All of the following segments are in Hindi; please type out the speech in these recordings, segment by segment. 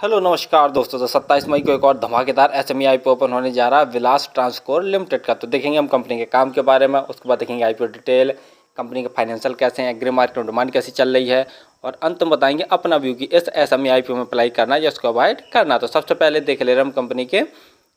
हेलो नमस्कार दोस्तों। तो 27 मई को एक और धमाकेदार एसएमई आईपीओ ओपन होने जा रहा है विलास ट्रांसकोर लिमिटेड का। तो देखेंगे हम कंपनी के काम के बारे में, उसके बाद देखेंगे आईपीओ डिटेल, कंपनी के फाइनेंशियल कैसे हैं, ग्रे मार्केट में डिमांड कैसी चल रही है, और अंत में बताएंगे अपना व्यू कि इस एसएमई आईपीओ में अप्लाई करना है या उसको अवॉइड करना। तो सबसे पहले देख ले रहे हम कंपनी के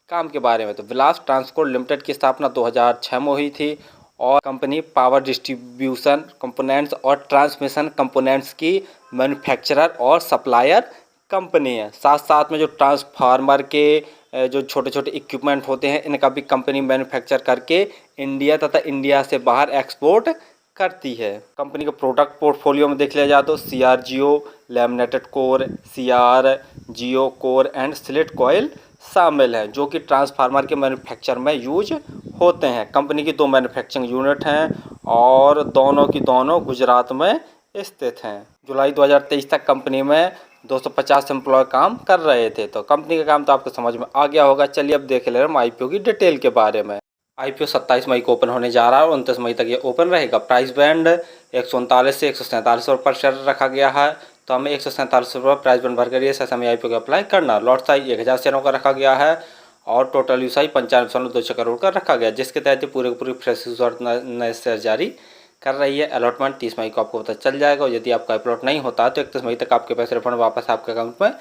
काम के बारे में। तो विलास ट्रांसकोर लिमिटेड की स्थापना 2006 में हुई थी और कंपनी पावर डिस्ट्रीब्यूशन कंपोनेंट्स और ट्रांसमिशन कंपोनेंट्स की मैन्युफैक्चरर और सप्लायर कंपनी है। साथ साथ में जो ट्रांसफार्मर के जो छोटे छोटे इक्विपमेंट होते हैं इनका भी कंपनी मैन्युफैक्चर करके इंडिया तथा इंडिया से बाहर एक्सपोर्ट करती है। कंपनी के प्रोडक्ट पोर्टफोलियो में देख लिया जाए तो CRGO laminated core, CRGO core and slit coil शामिल हैं जो कि ट्रांसफार्मर के मैन्युफैक्चर में यूज होते हैं। कंपनी की 2 मैन्युफैक्चरिंग यूनिट हैं और दोनों की दोनों गुजरात में स्थित हैं। जुलाई 2023 तक कंपनी में 250 एम्प्लॉय काम कर रहे थे। तो कंपनी का काम तो आपको समझ में आ गया होगा। चलिए अब देख ले रहे हम आईपीओ की डिटेल के बारे में। आईपीओ 27 मई को ओपन होने जा रहा है और 29 मई तक ये ओपन रहेगा। प्राइस बैंड 139 से 147 रुपये पर शेयर रखा गया है। तो हमें 147 रुपये प्राइस बैंड भर कर ये एसएमई आईपीओ को अप्लाई करना। लॉट साइज 1000 शेयरों का रखा गया है और टोटल यू साइज 95.26 करोड़ का रखा गया, जिसके तहत पूरे फ्रेश और नए शेयर जारी कर रही है। अलॉटमेंट 30 मई को आपको पता चल जाएगा और यदि आपका अपलोड नहीं होता तो 31 मई तक आपके पैसे रिफंड वापस आपके अकाउंट में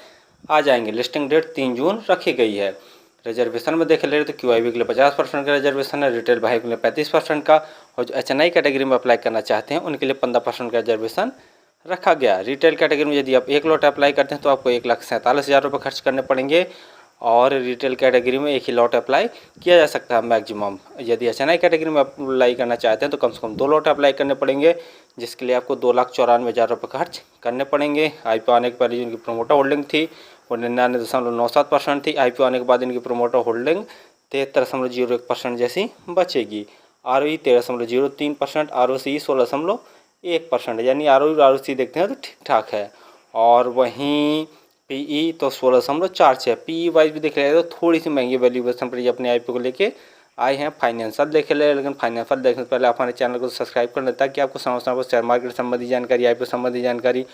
आ जाएंगे। लिस्टिंग डेट 3 जून रखी गई है। रिजर्वेशन में देख ले रहे तो QIB के लिए 50% का रिजर्वेशन है, रिटेल भाई के लिए 35% का, और जो HNI कैटेगरी में अप्लाई करना चाहते हैं उनके लिए 15% का रिजर्वेशन रखा गया। रिटेल कैटेगरी में यदि आप 1 लॉट अप्लाई करते हैं तो आपको 1,47,000 रुपये खर्च करने पड़ेंगे और रिटेल कैटेगरी में 1 ही लॉट अप्लाई किया जा सकता है मैक्सिमम। यदि HNI कैटेगरी में अप्लाई करना चाहते हैं तो कम से कम 2 लॉट अप्लाई करने पड़ेंगे, जिसके लिए आपको 2,94,000 रुपये खर्च करने पड़ेंगे। आईपीओ आने के पहले जिनकी प्रोमोटर होल्डिंग थी वो 99.97% थी। आईपीओ आने के बाद इनकी प्रोमोटर होल्डिंग 73.01% जैसी बचेगी। ROE 13.03%, ROCE 16.1%, यानी ROE और ROCE देखते हैं तो ठीक ठाक है। और वहीं PE तो 16.46। PE वाइज भी देख रहे तो थोड़ी सी महंगी वैल्यूएशन पर ये अपने आईपीओ को लेके आए हैं। फाइनेंशियल देख ले, लेकिन फाइनेंशियल देखने से पहले आप हमारे चैनल को सब्सक्राइब कर लेता है कि आपको समय समय पर शेयर मार्केट संबंधी जानकारी, आईपीओ संबंधी जानकारी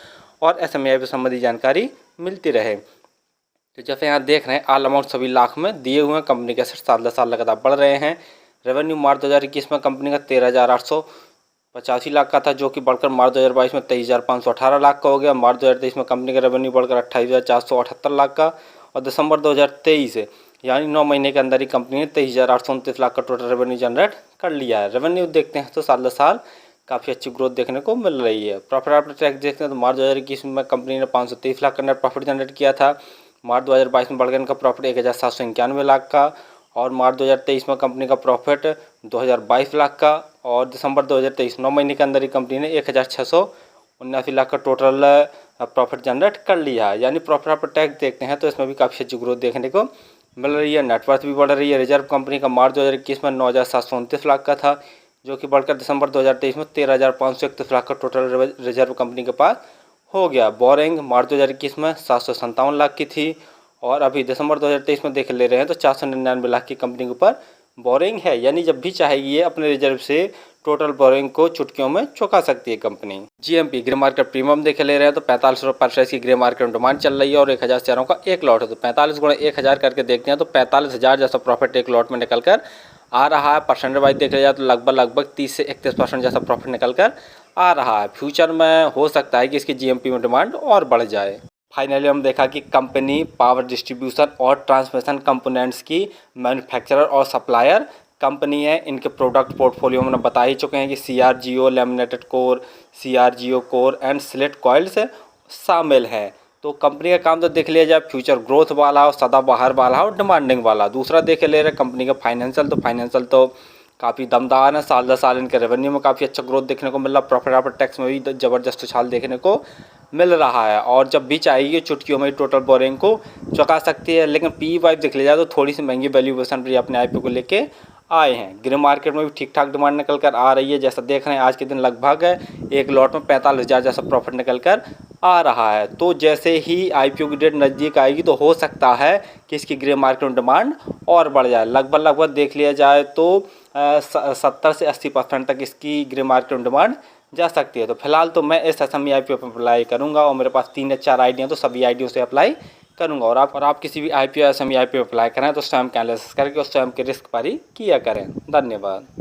और एसएमई आईपीओ संबंधी जानकारी मिलती रहे। तो जैसे यहाँ देख रहे हैं ऑल अमाउंट सभी लाख में दिए हुए हैं। कंपनी के एसेट साल दर साल लगातार बढ़ रहे हैं। रेवेन्यू मार्च 2021 में कंपनी का 13,885 लाख का था, जो कि बढ़कर मार्च 2022 में 23,518 लाख का हो गया। मार्च 2023 में कंपनी का रेवेन्यू बढ़कर 28,478 लाख का, और दिसंबर 2023 यानी 9 महीने के अंदर ही कंपनी ने 23,829 लाख का टोटल रेवेन्यू जनरेट कर लिया है। रेवेन्यू देखते हैं तो साल दर साल काफ़ी अच्छी ग्रोथ देखने को मिल रही है। प्रॉफिट आफ्टर टैक्स देखते हैं तो मार्च 2021 में कंपनी ने 523 लाख का नेट प्रॉफिट जनरेट किया था। मार्च 2022 में बढ़ गया इनका प्रॉफिट 1,791 लाख का, और मार्च 2023 में कंपनी का प्रॉफिट 2,022 लाख का, और दिसंबर 2023 9 महीने के अंदर ही कंपनी ने 1,679 लाख का टोटल प्रॉफिट जनरेट कर लिया है। यानी प्रॉफिट आफ्टर टैक्स देखते हैं तो इसमें भी काफ़ी अच्छी ग्रोथ देखने को मिल रही है। नेटवर्थ भी बढ़ रही है। रिजर्व कंपनी का मार्च 2021 में 9,729 लाख का था, जो कि बढ़कर दिसंबर 2023 में 13,531 लाख का टोटल रिजर्व कंपनी के पास हो गया। बोरिंग मार्च 2021 में 757 लाख की थी, और अभी दिसंबर 2023 में देख ले रहे हैं तो 499 लाख की कंपनी के ऊपर बोरिंग है। यानी जब भी चाहेगी ये अपने रिजर्व से टोटल बोरिंग को चुटकियों में चुका सकती है company. GMP grey market premium देख ले रहे हैं तो 45 रुपये पर शेयर की ग्रे मार्केट में डिमांड चल रही है और 1,000 शेयरों का 1 लॉट है। तो 45 गुणा 1,000 करके देखते हैं तो 45,000 जैसा प्रॉफिट 1 लॉट में निकल कर आ रहा है। परसेंट वाइज देख लिया जाए तो लगभग 30 से 31% जैसा प्रॉफिट निकल कर आ रहा है। फ्यूचर में हो सकता है कि इसकी GMP में डिमांड और बढ़ जाए। फाइनली हम देखा कि कंपनी पावर डिस्ट्रीब्यूशन और ट्रांसमिशन कंपोनेंट्स की मैन्युफैक्चरर और सप्लायर कंपनी है। इनके प्रोडक्ट पोर्टफोलियो में बता ही चुके हैं कि CRGO laminated core, CRGO core and slit coils शामिल हैं। तो कंपनी का काम तो देख लिया जाए फ्यूचर ग्रोथ वाला और सदाबहार वाला और डिमांडिंग वाला। दूसरा देख ले रहे कंपनी का फाइनेंशियल तो काफ़ी दमदार है। साल दर साल इनके रेवेन्यू में काफ़ी अच्छा ग्रोथ देखने को मिल रहा है। प्रॉफिट आफ्टर टैक्स में भी ज़बरदस्त उछाल देखने को मिल रहा है, और जब भी चाहिए चुटकियों में टोटल बोरिंग को चुका सकती है। लेकिन PE वाइज देख लिया जाए तो थोड़ी सी महंगी वैल्यूएशन पर अपने आईपीओ को लेके आए हैं। ग्रे मार्केट में भी ठीक ठाक डिमांड निकल कर आ रही है। जैसा देख रहे हैं आज के दिन लगभग 1 लॉट में 45,000 जैसा प्रॉफिट निकल कर आ रहा है। तो जैसे ही आईपीओ की डेट नज़दीक आएगी तो हो सकता है कि इसकी ग्रे मार्केट में डिमांड और बढ़ जाए। लगभग देख लिया जाए तो 70 से 80% तक इसकी ग्रे मार्केट में डिमांड जा सकती है। तो फिलहाल तो मैं इस एसएमई आईपीओ पर अप्लाई करूंगा और मेरे पास 3 या 4 आईडिया तो सभी आईडियों से अप्लाई करूँगा। और आप किसी भी IPO या SME IPO अप्लाई करें तो स्वयं का एनालिसिस करके उस स्वयं के रिस्क पर ही किया करें। धन्यवाद।